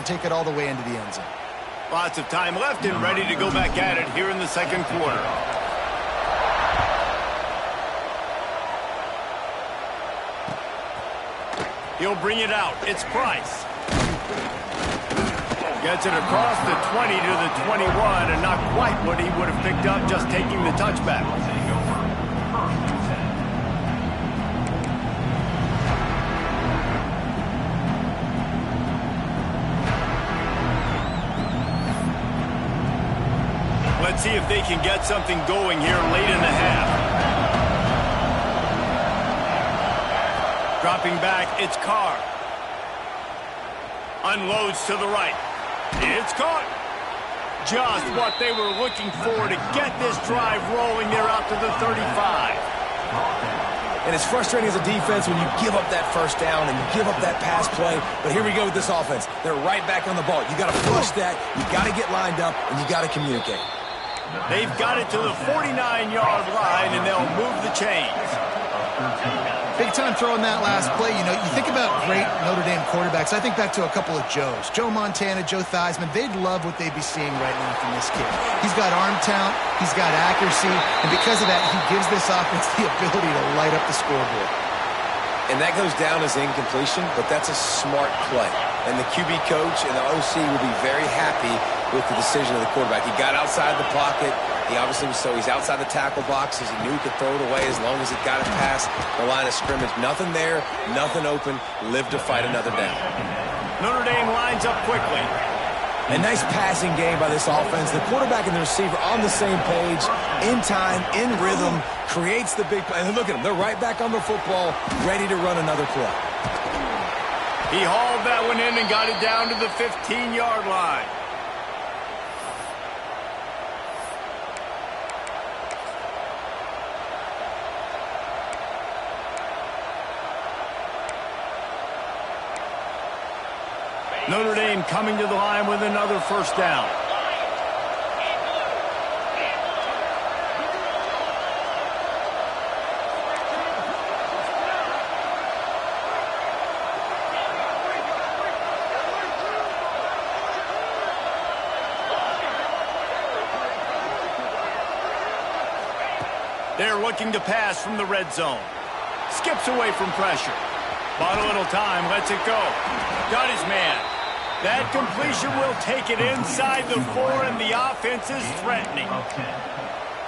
take it all the way into the end zone. Lots of time left and ready to go back at it here in the second quarter. He'll bring it out. It's Price. Gets it across the 20 to the 21, and not quite what he would have picked up just taking the touchback. Let's see if they can get something going here late in the half. Dropping back, it's Carr. Unloads to the right. It's caught. Just what they were looking for to get this drive rolling there out to the 35. And it's frustrating as a defense when you give up that first down and you give up that pass play. But here we go with this offense. They're right back on the ball. You got to push that. You got to get lined up, and you got to communicate. They've got it to the 49-yard line, and they'll move the chains. Big time throw in that last play. You know, you think about great Notre Dame quarterbacks. I think back to a couple of Joes. Joe Montana, Joe Theismann. They'd love what they'd be seeing right now from this kid. He's got arm talent. He's got accuracy. And because of that, he gives this offense the ability to light up the scoreboard. And that goes down as incompletion, but that's a smart play. And the QB coach and the OC will be very happy with the decision of the quarterback. He got outside the pocket. He obviously was he's outside the tackle boxes. He knew he could throw it away as long as he got it past the line of scrimmage. Nothing there, nothing open. Live to fight another down. Notre Dame lines up quickly. A nice passing game by this offense. The quarterback and the receiver on the same page, in time, in rhythm, creates the big play. And look at them. They're right back on the football, ready to run another play. He hauled that one in and got it down to the 15-yard line. Notre Dame coming to the line with another first down. They're looking to pass from the red zone. Skips away from pressure. Bought a little time, lets it go. Got his man. That completion will take it inside the 4, and the offense is threatening.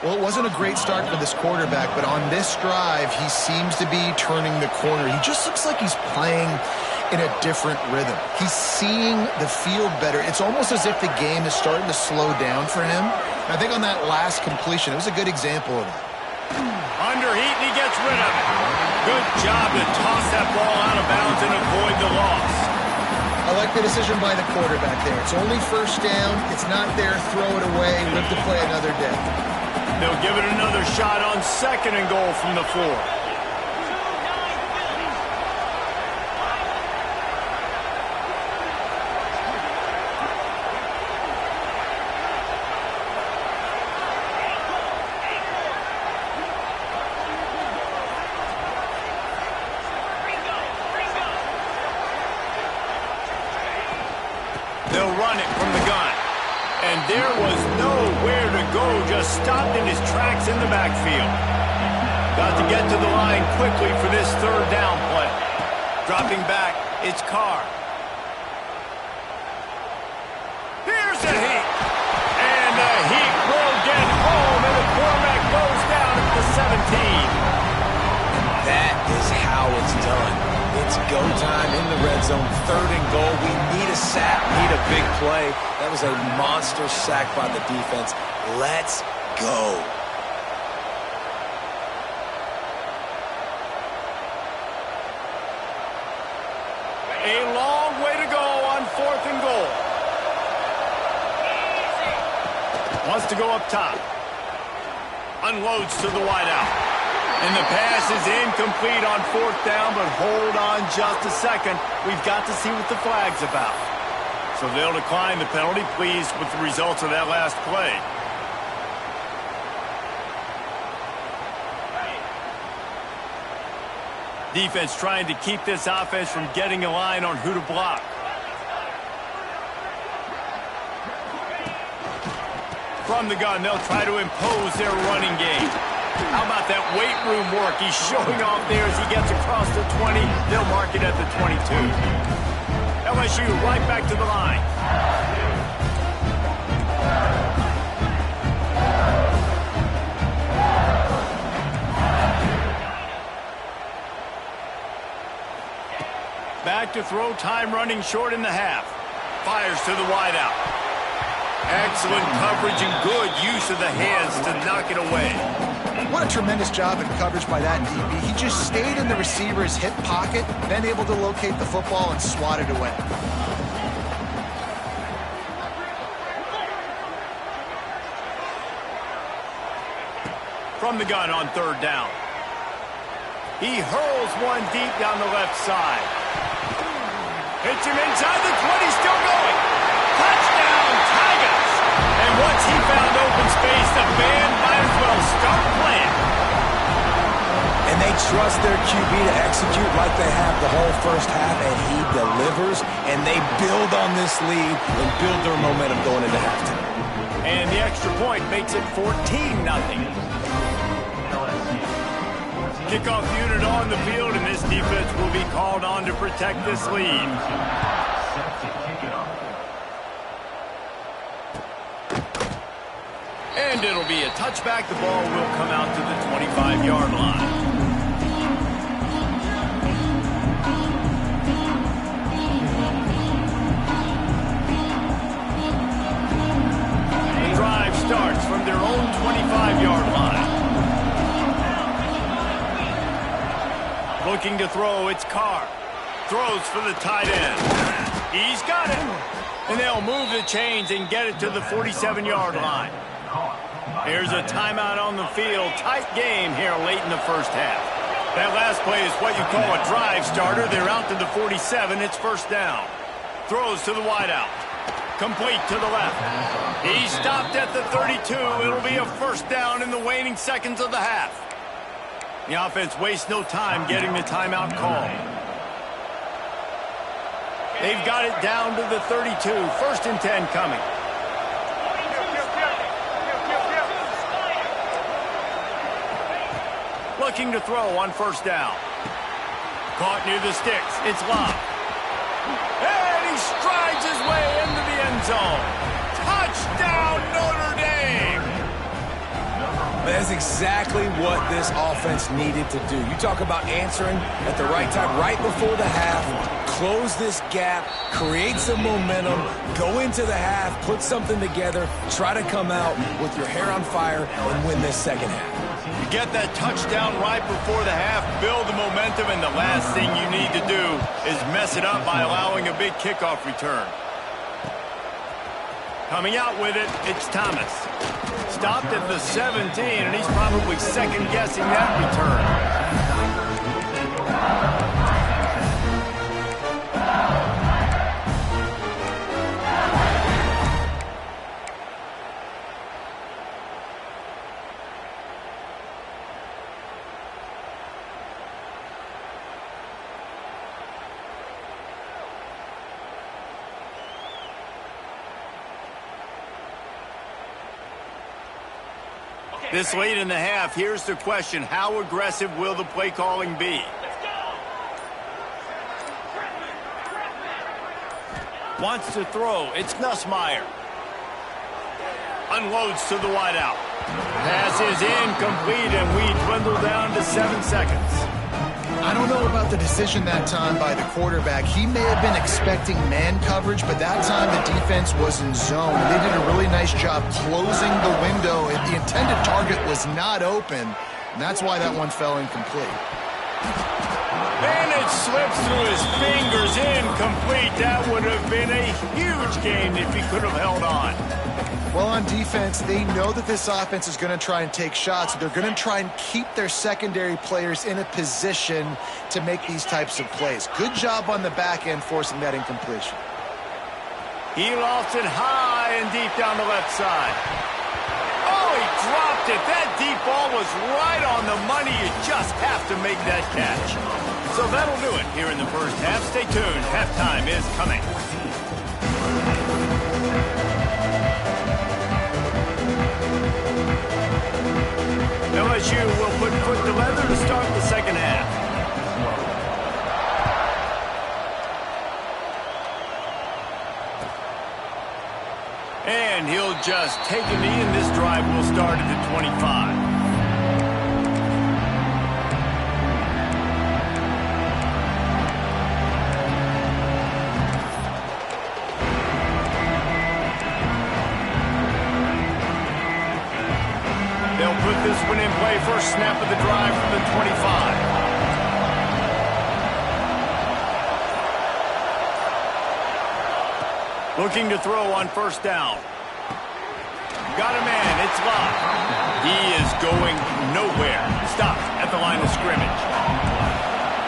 Well, it wasn't a great start for this quarterback, but on this drive, he seems to be turning the corner. He just looks like he's playing in a different rhythm. He's seeing the field better. It's almost as if the game is starting to slow down for him. And I think on that last completion, it was a good example of that. Under heat, and he gets rid of it. Good job to toss that ball out of bounds and avoid the loss. I like the decision by the quarterback there. It's only first down. It's not there. Throw it away. Live to play another day. They'll give it another shot on 2nd and goal from the 4. They'll run it from the gun. And there was nowhere to go, just stopped in his tracks in the backfield. Got to get to the line quickly for this 3rd down play. Dropping back, it's Carr. Here's the heat. And the heat will get home, and the quarterback goes down at the 17. That is how it's done. It's go time in the red zone, 3rd and goal. We need a sack, need a big play. That was a monster sack by the defense. Let's go. A long way to go on 4th and goal. Wants to go up top. Unloads to the wideout. And the pass is incomplete on 4th down, but hold on just a second. We've got to see what the flag's about. So they'll decline the penalty, pleased with the results of that last play. Defense trying to keep this offense from getting a line on who to block. From the gun, they'll try to impose their running game. How about that weight room work? He's showing off there as he gets across the 20. They'll mark it at the 22. LSU right back to the line. Back to throw, time running short in the half. Fires to the wideout. Excellent coverage and good use of the hands to knock it away. What a tremendous job in coverage by that DB. He just stayed in the receiver's hip pocket, then able to locate the football and swat it away. From the gun on third down. He hurls one deep down the left side. Hits him inside the 20, still going. Touchdown, Tigers! And once he found open space, the band might as well start playing. And they trust their QB to execute like they have the whole first half, and he delivers, and they build on this lead and build their momentum going into halftime. And the extra point makes it 14-0. Kickoff unit on the field, and this defense will be called on to protect this lead. And it'll be a touchback. The ball will come out to the 25-yard line. The drive starts from their own 25-yard line. Looking to throw, it's Carr. Throws for the tight end. He's got it. And they'll move the chains and get it to the 47-yard line. Here's a timeout on the field. Tight game here late in the first half. That last play is what you call a drive starter. They're out to the 47. It's first down. Throws to the wideout. Complete to the left. He's stopped at the 32. It'll be a first down in the waning seconds of the half. The offense wastes no time getting the timeout call. They've got it down to the 32. First and 10 coming. Looking to throw on first down. Caught near the sticks. It's Love. And he strides his way into the end zone. Touchdown, Notre Dame! That's exactly what this offense needed to do. You talk about answering at the right time, right before the half, close this gap, create some momentum, go into the half, put something together, try to come out with your hair on fire and win this second half. You get that touchdown right before the half, build the momentum, and the last thing you need to do is mess it up by allowing a big kickoff return. Coming out with it, it's Thomas. Stopped at the 17, and he's probably second-guessing that return. This late in the half, here's the question. How aggressive will the play calling be? Wants to throw. It's Nussmeier. Unloads to the wideout. Pass is incomplete, and we dwindle down to 7 seconds. I don't know about the decision that time by the quarterback. He may have been expecting man coverage, but that time the defense was in zone. They did a really nice job closing the window. The intended target was not open, and that's why that one fell incomplete. And it slips through his fingers, incomplete. That would have been a huge gain if he could have held on. Well, on defense, they know that this offense is going to try and take shots. They're going to try and keep their secondary players in a position to make these types of plays. Good job on the back end forcing that incompletion. He lofts it high and deep down the left side. Oh, he dropped it. That deep ball was right on the money. You just have to make that catch. So that'll do it here in the first half. Stay tuned. Halftime is coming. And he'll just take a knee, and this drive will start at the 25. They'll put this one in play. First snap of the drive from the 25. Looking to throw on first down. Got a man. It's locked. He is going nowhere. Stopped at the line of scrimmage.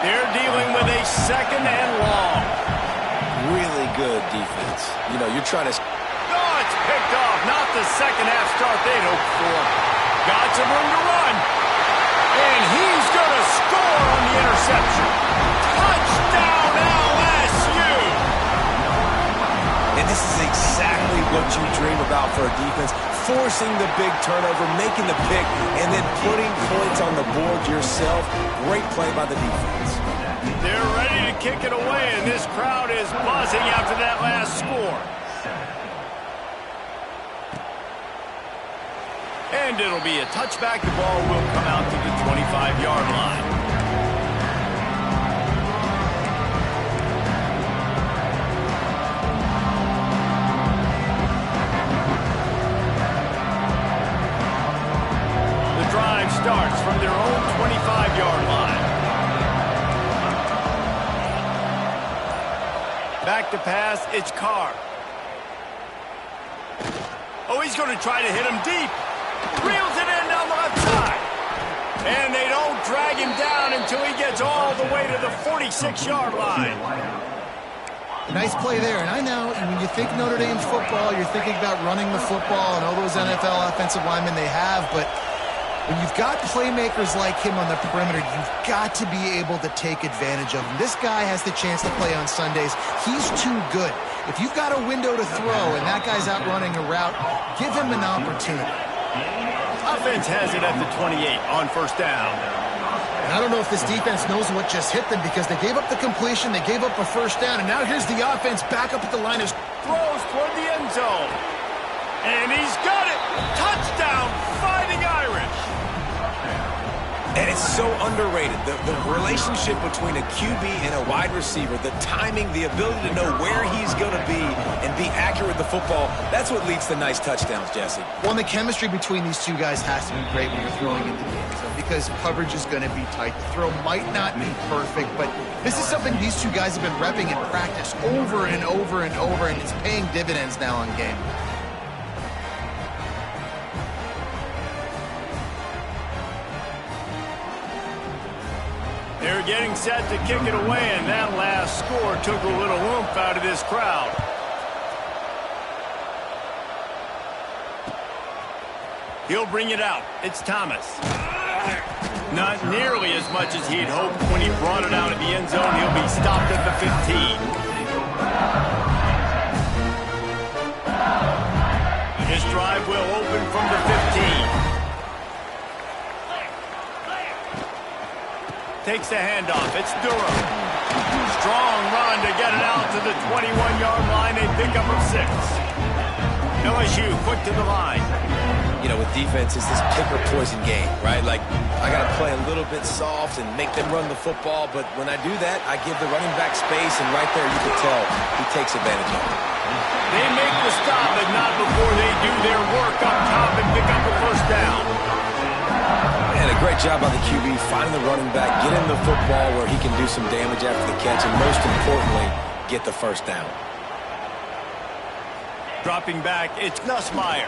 They're dealing with a second and long. Really good defense. You know, you're trying to... Oh, it's picked off. Not the second half start they'd hoped for. Got some room to run. And he's going to score on the interception. Touchdown, LSU! And this is exactly what you dream about for a defense. Forcing the big turnover, making the pick, and then putting points on the board yourself. Great play by the defense. They're ready to kick it away, and this crowd is buzzing after that last score. And it'll be a touchback. The ball will come out to the 25-yard line. The drive starts from their own 25-yard line. Back to pass, it's Carr. Oh, he's going to try to hit him deep. Reels it in down the left side. And they don't drag him down until he gets all the way to the 46-yard line. Nice play there. And I know when you think Notre Dame's football, you're thinking about running the football and all those NFL offensive linemen they have. But when you've got playmakers like him on the perimeter, you've got to be able to take advantage of him. This guy has the chance to play on Sundays. He's too good. If you've got a window to throw and that guy's out running a route, give him an opportunity. Offense has it at the 28 on first down. And I don't know if this defense knows what just hit them because they gave up the completion, they gave up a first down, and now here's the offense back up at the line of... Throws toward the end zone. And he's got it. Touchdown, Fighting Irish. And it's so underrated. The relationship between a QB and a wide receiver, the timing, the ability to know where he's going to be and be accurate with the football, that's what leads to nice touchdowns, Jesse. Well, and the chemistry between these two guys has to be great when you're throwing into the end zone because coverage is going to be tight. The throw might not be perfect, but this is something these two guys have been repping in practice over and over and over, and it's paying dividends now on game. They're getting set to kick it away, and that last score took a little oomph out of this crowd. He'll bring it out. It's Thomas. Not nearly as much as he'd hoped when he brought it out at the end zone. He'll be stopped at the 15. This drive will open from the 15. Takes the handoff. It's Durham. Strong run to get it out to the 21-yard line. They pick up a 6. LSU quick to the line. You know, with defense, it's this pick or poison game, right? Like, I got to play a little bit soft and make them run the football, but when I do that, I give the running back space, and right there you can tell he takes advantage of it. They make the stop, but not before they do their work up top and pick up a first down. And a great job by the QB, finding the running back, get him the football where he can do some damage after the catch, and most importantly, get the first down. Dropping back, it's Nussmeier.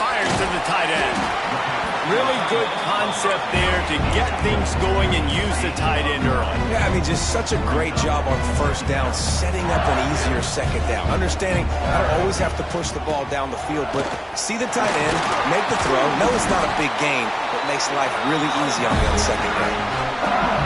Fires to the tight end. Really good concept there to get things going and use the tight end early. Yeah, I mean, just such a great job on first down, setting up an easier second down. Understanding I don't always have to push the ball down the field, but see the tight end, make the throw. No, it's not a big gain, but makes life really easy on me on second down.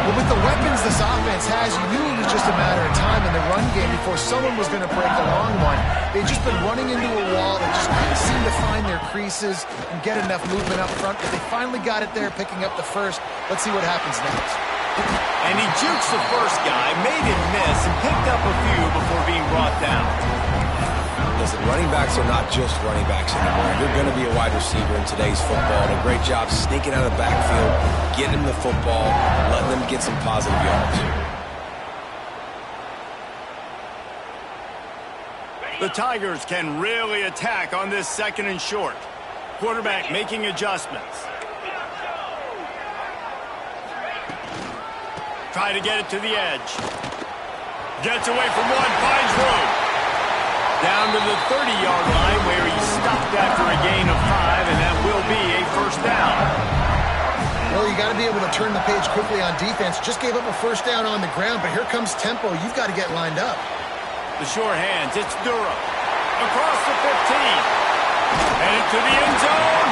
Well, with the weapons this offense has, you knew it was just a matter of time in the run game before someone was going to break a long one. They've just been running into a wall. They just couldn't seem to find their creases and get enough movement up front, but they finally got it there, picking up the first. Let's see what happens next. And he jukes the first guy, made him miss, and picked up a few before being brought down. The Listen, running backs are not just running backs anymore. You're going to be a wide receiver in today's football. And a great job sneaking out of the backfield, getting them the football, letting them get some positive yards. The Tigers can really attack on this 2nd and short. Quarterback making adjustments. Try to get it to the edge. Gets away from one, finds room. Down to the 30-yard line where he stopped after a gain of 5, and that will be a first down. Well, you got to be able to turn the page quickly on defense. Just gave up a first down on the ground, but here comes tempo. You've got to get lined up. The short hands, it's Durham. Across the 15. Headed to the end zone.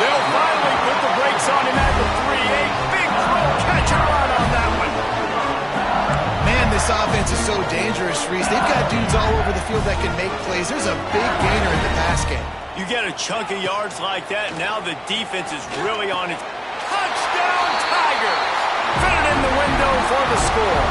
They'll finally put the brakes on him at the 3. A big throw, catch and run on that one. Man, this offense is so dangerous, Reese. They've got dudes all over the field that can make plays. There's a big gainer in the pass game. You get a chunk of yards like that, and now the defense is really on its touchdown Tigers. Fit it in the window for the score.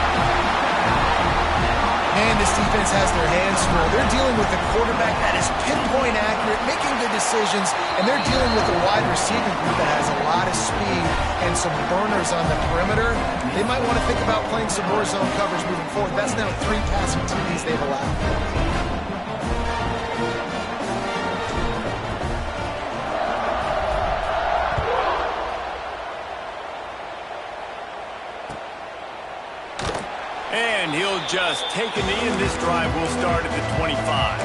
Man, this defense has their hands full. They're dealing with a quarterback that is pinpoint accurate, making good decisions, and they're dealing with a wide receiving group that has a lot of speed and some burners on the perimeter. They might want to think about playing some more zone coverage moving forward. That's now 3 passing TDs they've allowed. And he'll just take a knee, and this drive will start at the 25.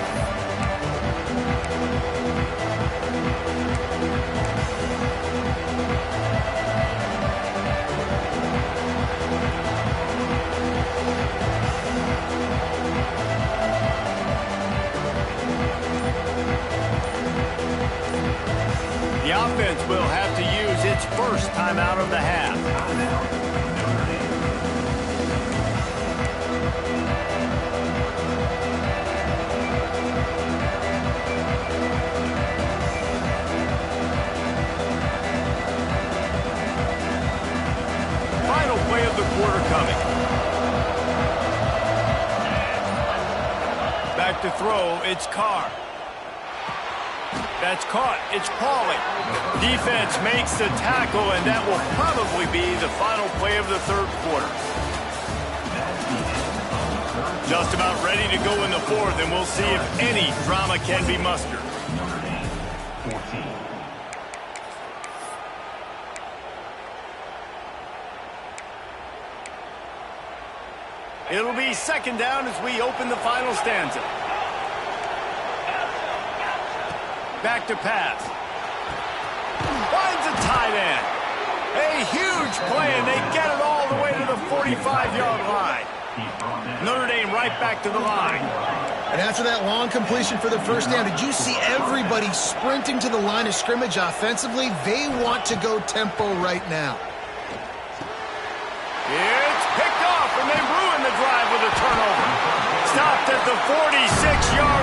The offense will have to use its first timeout of the half. Play of the quarter coming. Back to throw, it's Carr. That's caught, it's Pauly. Defense makes the tackle, and that will probably be the final play of the 3rd quarter. Just about ready to go in the 4th, and we'll see if any drama can be mustered. It'll be 2nd down as we open the final stanza. Back to pass. Finds a tight end. A huge play, and they get it all the way to the 45-yard line. Notre Dame right back to the line. And after that long completion for the first down, did you see everybody sprinting to the line of scrimmage offensively? They want to go tempo right now. It's picked off, and they ruin the drive with a turnover. Stopped at the 46-yard